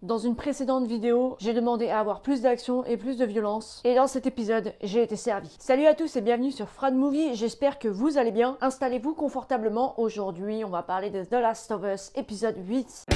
Dans une précédente vidéo, j'ai demandé à avoir plus d'action et plus de violence, et dans cet épisode, j'ai été servi. Salut à tous et bienvenue sur Frad Movie, j'espère que vous allez bien. Installez-vous confortablement, aujourd'hui on va parler de The Last of Us, épisode 8.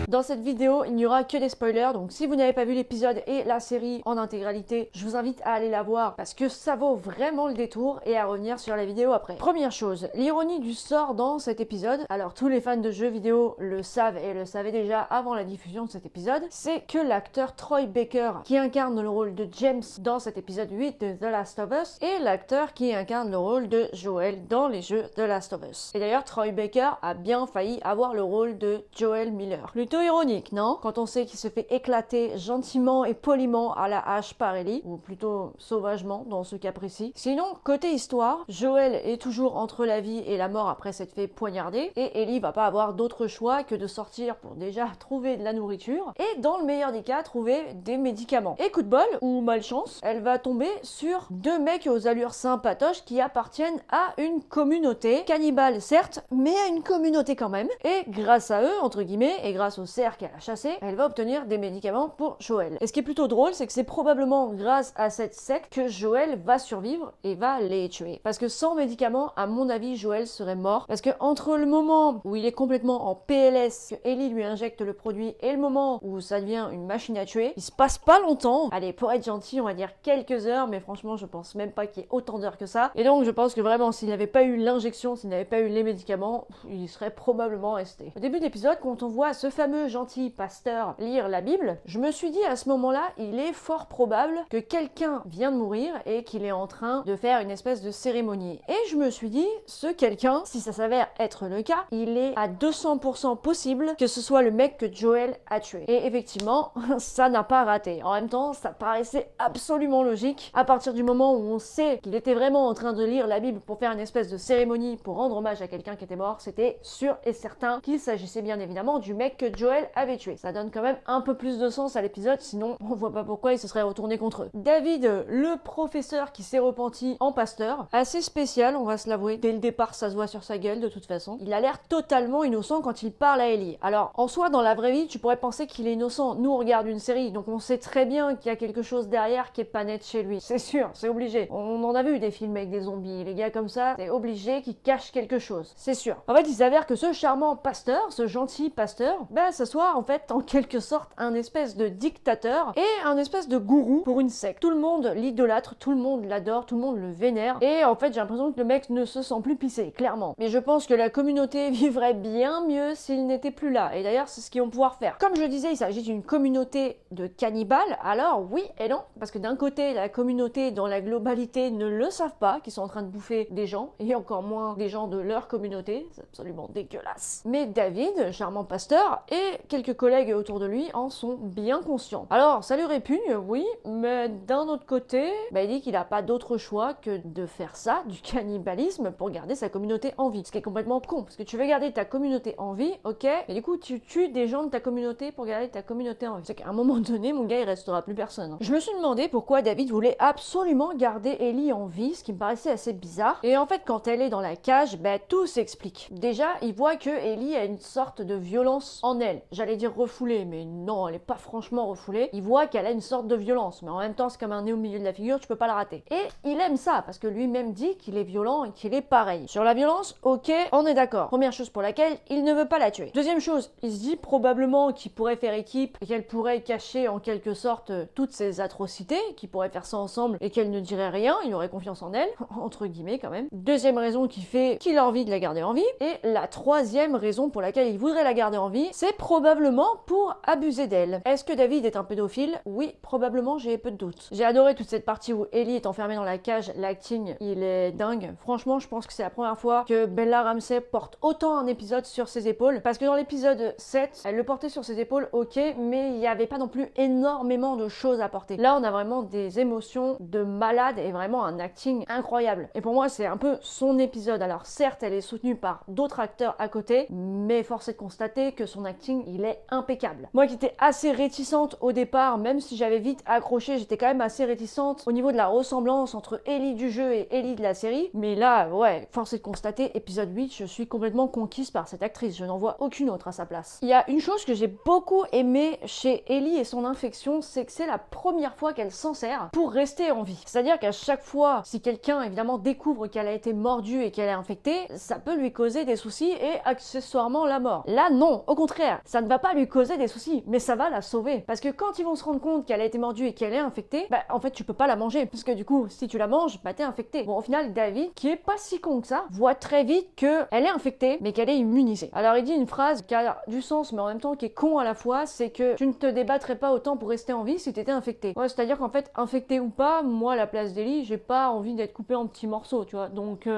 Dans cette vidéo, il n'y aura que des spoilers, donc si vous n'avez pas vu l'épisode et la série en intégralité, je vous invite à aller la voir parce que ça vaut vraiment le détour et à revenir sur la vidéo après. Première chose, l'ironie du sort dans cet épisode, alors tous les fans de jeux vidéo le savent et le savaient déjà avant la diffusion de cet épisode, c'est que l'acteur Troy Baker qui incarne le rôle de James dans cet épisode 8 de The Last of Us est l'acteur qui incarne le rôle de Joel dans les jeux The Last of Us. Et d'ailleurs, Troy Baker a bien failli avoir le rôle de Joel Miller. Plutôt ironique, non? Quand on sait qu'il se fait éclater gentiment et poliment à la hache par Ellie, ou plutôt sauvagement dans ce cas précis. Sinon, côté histoire, Joel est toujours entre la vie et la mort après s'être fait poignarder, et Ellie va pas avoir d'autre choix que de sortir pour déjà trouver de la nourriture, et dans le meilleur des cas, trouver des médicaments. Et coup de bol, ou malchance, elle va tomber sur deux mecs aux allures sympatoches qui appartiennent à une communauté, cannibale certes, mais à une communauté quand même, et grâce à eux, entre guillemets, et grâce au cerf qu'elle a chassé, elle va obtenir des médicaments pour Joel. Et ce qui est plutôt drôle, c'est que c'est probablement grâce à cette secte que Joel va survivre et va les tuer. Parce que sans médicaments, à mon avis, Joel serait mort. Parce que entre le moment où il est complètement en PLS, que Ellie lui injecte le produit, et le moment où ça devient une machine à tuer, il se passe pas longtemps. Allez, pour être gentil, on va dire quelques heures, mais franchement, je pense même pas qu'il y ait autant d'heures que ça. Et donc, je pense que vraiment, s'il n'avait pas eu l'injection, s'il n'avait pas eu les médicaments, il serait probablement resté. Au début de l'épisode, quand on voit ce fameux gentil pasteur lire la Bible, je me suis dit à ce moment-là, il est fort probable que quelqu'un vient de mourir et qu'il est en train de faire une espèce de cérémonie. Et je me suis dit, ce quelqu'un, si ça s'avère être le cas, il est à 200% possible que ce soit le mec que Joel a tué. Et effectivement, ça n'a pas raté. En même temps, ça paraissait absolument logique à partir du moment où on sait qu'il était vraiment en train de lire la Bible pour faire une espèce de cérémonie pour rendre hommage à quelqu'un qui était mort. C'était sûr et certain qu'il s'agissait bien évidemment du mec que Joel avait tué. Ça donne quand même un peu plus de sens à l'épisode, sinon on voit pas pourquoi il se serait retourné contre eux. David, le professeur qui s'est repenti en pasteur, assez spécial, on va se l'avouer. Dès le départ, ça se voit sur sa gueule de toute façon. Il a l'air totalement innocent quand il parle à Ellie. Alors, en soi, dans la vraie vie, tu pourrais penser qu'il est innocent. Nous, on regarde une série, donc on sait très bien qu'il y a quelque chose derrière qui est pas net chez lui. C'est sûr, c'est obligé. On en a vu des films avec des zombies. Les gars comme ça, c'est obligé qu'ils cachent quelque chose. C'est sûr. En fait, il s'avère que ce charmant pasteur, ce gentil pasteur, ça soit en fait en quelque sorte un espèce de dictateur et un espèce de gourou pour une secte. Tout le monde l'idolâtre, tout le monde l'adore, tout le monde le vénère et en fait j'ai l'impression que le mec ne se sent plus pissé, clairement. Mais je pense que la communauté vivrait bien mieux s'il n'était plus là et d'ailleurs c'est ce qu'ils vont pouvoir faire. Comme je le disais, il s'agit d'une communauté de cannibales, alors oui et non, parce que d'un côté la communauté dans la globalité ne le savent pas, qu'ils sont en train de bouffer des gens et encore moins des gens de leur communauté, c'est absolument dégueulasse. Mais David, charmant pasteur, et quelques collègues autour de lui en sont bien conscients. Alors, ça lui répugne, oui, mais d'un autre côté, il dit qu'il n'a pas d'autre choix que de faire ça, du cannibalisme, pour garder sa communauté en vie. Ce qui est complètement con, parce que tu veux garder ta communauté en vie, ok, mais du coup, tu tues des gens de ta communauté pour garder ta communauté en vie. C'est qu'à un moment donné, mon gars, il restera plus personne. Je me suis demandé pourquoi David voulait absolument garder Ellie en vie, ce qui me paraissait assez bizarre. Et en fait, quand elle est dans la cage, tout s'explique. Déjà, il voit que Ellie a une sorte de violence en elle. J'allais dire refoulée, mais non, elle est pas franchement refoulée. Il voit qu'elle a une sorte de violence, mais en même temps, c'est comme un nez au milieu de la figure, tu peux pas la rater. Et il aime ça, parce que lui-même dit qu'il est violent et qu'il est pareil. Sur la violence, ok, on est d'accord. Première chose pour laquelle il ne veut pas la tuer. Deuxième chose, il se dit probablement qu'il pourrait faire équipe et qu'elle pourrait cacher en quelque sorte toutes ses atrocités, qu'ils pourraient faire ça ensemble et qu'elle ne dirait rien, il aurait confiance en elle, entre guillemets quand même. Deuxième raison qui fait qu'il a envie de la garder en vie. Et la troisième raison pour laquelle il voudrait la garder en vie, c'est probablement pour abuser d'elle. Est-ce que David est un pédophile? Oui, probablement, j'ai peu de doutes. J'ai adoré toute cette partie où Ellie est enfermée dans la cage, l'acting, il est dingue. Franchement, je pense que c'est la première fois que Bella Ramsey porte autant un épisode sur ses épaules, parce que dans l'épisode 7, elle le portait sur ses épaules, ok, mais il n'y avait pas non plus énormément de choses à porter. Là, on a vraiment des émotions de malade et vraiment un acting incroyable. Et pour moi, c'est un peu son épisode. Alors certes, elle est soutenue par d'autres acteurs à côté, mais force est de constater que son acting l'acting, il est impeccable. Moi qui étais assez réticente au départ, même si j'avais vite accroché, j'étais quand même assez réticente au niveau de la ressemblance entre Ellie du jeu et Ellie de la série. Mais là, ouais, force est de constater, épisode 8, je suis complètement conquise par cette actrice. Je n'en vois aucune autre à sa place. Il y a une chose que j'ai beaucoup aimé chez Ellie et son infection, c'est que c'est la première fois qu'elle s'en sert pour rester en vie. C'est-à-dire qu'à chaque fois, si quelqu'un évidemment découvre qu'elle a été mordue et qu'elle est infectée, ça peut lui causer des soucis et accessoirement la mort. Là, non, au contraire, ça ne va pas lui causer des soucis, mais ça va la sauver. Parce que quand ils vont se rendre compte qu'elle a été mordue et qu'elle est infectée, bah en fait tu peux pas la manger, parce que du coup, si tu la manges, bah t'es infecté. Bon, au final, David, qui est pas si con que ça, voit très vite que elle est infectée, mais qu'elle est immunisée. Alors il dit une phrase qui a du sens, mais en même temps qui est con à la fois, c'est que tu ne te débattrais pas autant pour rester en vie si t'étais infecté. Ouais, c'est-à-dire qu'en fait, infecté ou pas, moi, à la place d'Ellie, j'ai pas envie d'être coupé en petits morceaux, tu vois. Donc,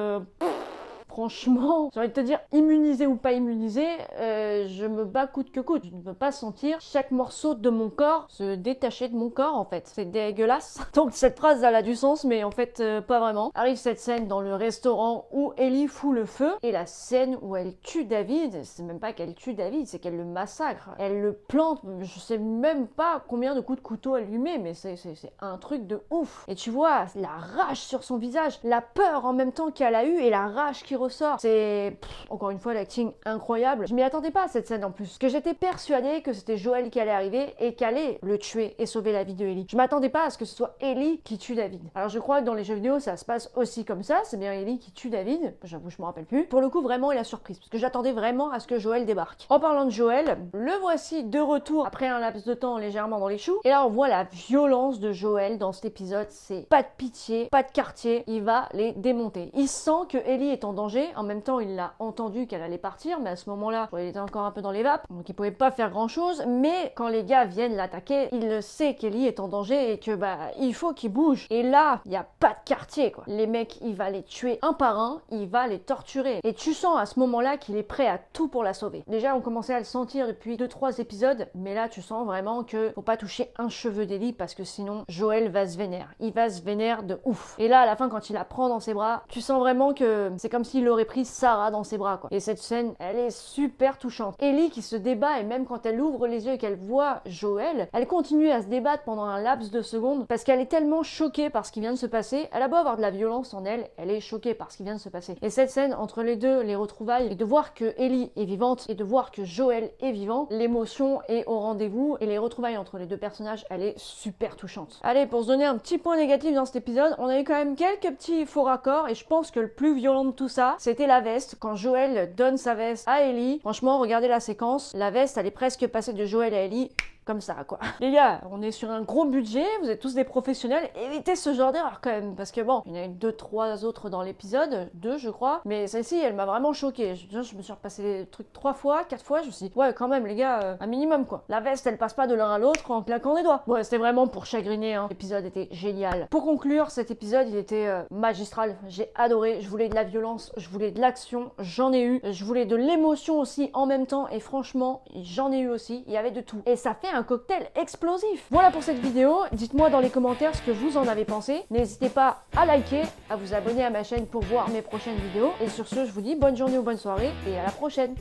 franchement, j'ai envie de te dire, immunisé ou pas immunisé, je me bats coûte que coûte. Je ne veux pas sentir chaque morceau de mon corps se détacher de mon corps, en fait. C'est dégueulasse. Donc cette phrase, elle a du sens, mais en fait, pas vraiment. Arrive cette scène dans le restaurant où Ellie fout le feu, et la scène où elle tue David, c'est même pas qu'elle tue David, c'est qu'elle le massacre. Elle le plante, je sais même pas combien de coups de couteau elle lui met, mais c'est un truc de ouf. Et tu vois, la rage sur son visage, la peur en même temps qu'elle a eue, et la rage qui ressort. C'est, encore une fois, l'acting incroyable. Je m'y attendais pas à cette scène en plus. Parce que j'étais persuadée que c'était Joel qui allait arriver et qui allait le tuer et sauver la vie de Ellie. Je m'attendais pas à ce que ce soit Ellie qui tue David. Alors je crois que dans les jeux vidéo, ça se passe aussi comme ça. C'est bien Ellie qui tue David. J'avoue, je me rappelle plus. Pour le coup, vraiment, il a surprise. Parce que j'attendais vraiment à ce que Joel débarque. En parlant de Joel, le voici de retour après un laps de temps légèrement dans les choux. Et là, on voit la violence de Joel dans cet épisode. C'est pas de pitié, pas de quartier. Il va les démonter. Il sent que Ellie est en danger. En même temps, il l'a entendu qu'elle allait partir, mais à ce moment-là, il était encore un peu dans les vapes, donc il pouvait pas faire grand-chose. Mais quand les gars viennent l'attaquer, il le sait qu'Ellie est en danger et que il faut qu'il bouge. Et là, il y a pas de quartier, quoi. Les mecs, il va les tuer un par un, il va les torturer. Et tu sens à ce moment-là qu'il est prêt à tout pour la sauver. Déjà, on commençait à le sentir depuis 2-3 épisodes, mais là, tu sens vraiment que faut pas toucher un cheveu d'Ellie parce que sinon, Joel va se vénère. Il va se vénère de ouf. Et là, à la fin, quand il la prend dans ses bras, tu sens vraiment que c'est comme s'il aurait pris Sarah dans ses bras, quoi. Et cette scène, elle est super touchante. Ellie qui se débat, et même quand elle ouvre les yeux et qu'elle voit Joel, elle continue à se débattre pendant un laps de secondes parce qu'elle est tellement choquée par ce qui vient de se passer. Elle a beau avoir de la violence en elle, elle est choquée par ce qui vient de se passer. Et cette scène entre les deux, les retrouvailles, et de voir que Ellie est vivante et de voir que Joel est vivant, l'émotion est au rendez-vous et les retrouvailles entre les deux personnages, elle est super touchante. Allez, pour se donner un petit point négatif dans cet épisode, on a eu quand même quelques petits faux raccords et je pense que le plus violent de tout ça, c'était la veste. Quand Joel donne sa veste à Ellie, franchement, regardez la séquence, la veste, elle est presque passée de Joel à Ellie comme ça, quoi. Les gars, on est sur un gros budget, vous êtes tous des professionnels, évitez ce genre d'erreur quand même, parce que bon, il y en a eu 2-3 autres dans l'épisode, 2 je crois, mais celle-ci, elle m'a vraiment choquée. Je me suis repassé les trucs 3 fois, 4 fois, je me suis dit, ouais, quand même, les gars, un minimum, quoi. La veste, elle passe pas de l'un à l'autre en claquant des doigts. Ouais, c'était vraiment pour chagriner, hein. L'épisode était génial. Pour conclure, cet épisode, il était magistral. J'ai adoré, je voulais de la violence, je voulais de l'action, j'en ai eu, je voulais de l'émotion aussi en même temps, et franchement, j'en ai eu aussi, il y avait de tout. Et ça fait un cocktail explosif. Voilà pour cette vidéo, dites-moi dans les commentaires ce que vous en avez pensé. N'hésitez pas à liker, à vous abonner à ma chaîne pour voir mes prochaines vidéos. Et sur ce, je vous dis bonne journée ou bonne soirée et à la prochaine.